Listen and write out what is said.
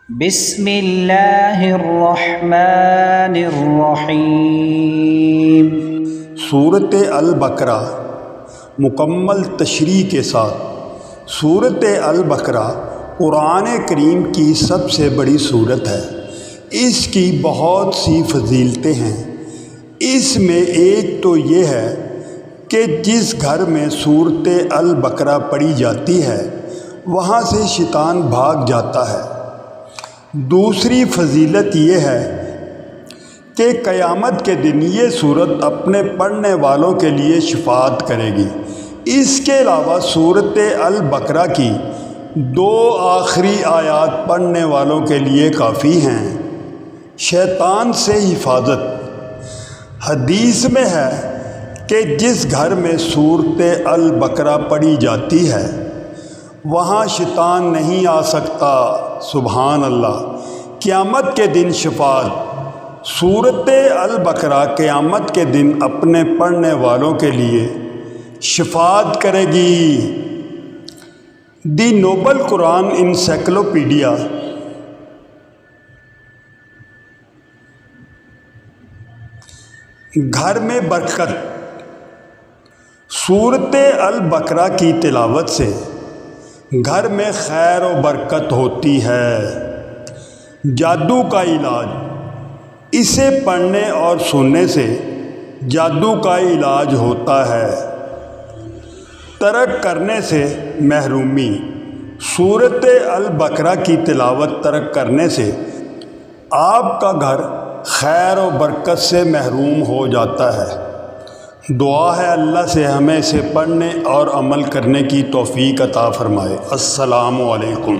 بسم اللہ الرحمن الرحیم۔ سورۃ البقرہ مکمل تشریح کے ساتھ۔ سورۃ البقرہ قرآن کریم کی سب سے بڑی سورت ہے۔ اس کی بہت سی فضیلتیں ہیں۔ اس میں ایک تو یہ ہے کہ جس گھر میں سورۃ البقرہ پڑھی جاتی ہے وہاں سے شیطان بھاگ جاتا ہے۔ دوسری فضیلت یہ ہے کہ قیامت کے دن یہ سورت اپنے پڑھنے والوں کے لیے شفاعت کرے گی۔ اس کے علاوہ سورۃ البقرہ کی 2 آخری آیات پڑھنے والوں کے لیے کافی ہیں۔ شیطان سے حفاظت۔ حدیث میں ہے کہ جس گھر میں سورۃ البقرہ پڑھی جاتی ہے وہاں شیطان نہیں آ سکتا۔ سبحان اللہ۔ قیامت کے دن شفاعت۔ سورۃ البقرہ قیامت کے دن اپنے پڑھنے والوں کے لیے شفاعت کرے گی۔ دی نوبل قرآن انسائکلوپیڈیا گھر میں برکت۔ سورۃ البقرہ کی تلاوت سے گھر میں خیر و برکت ہوتی ہے۔ جادو کا علاج۔ اسے پڑھنے اور سننے سے جادو کا علاج ہوتا ہے۔ ترک کرنے سے محرومی۔ سورۃ البقرہ کی تلاوت ترک کرنے سے آپ کا گھر خیر و برکت سے محروم ہو جاتا ہے۔ دعا ہے اللہ سے ہمیں اسے پڑھنے اور عمل کرنے کی توفیق عطا فرمائے۔ السلام علیکم۔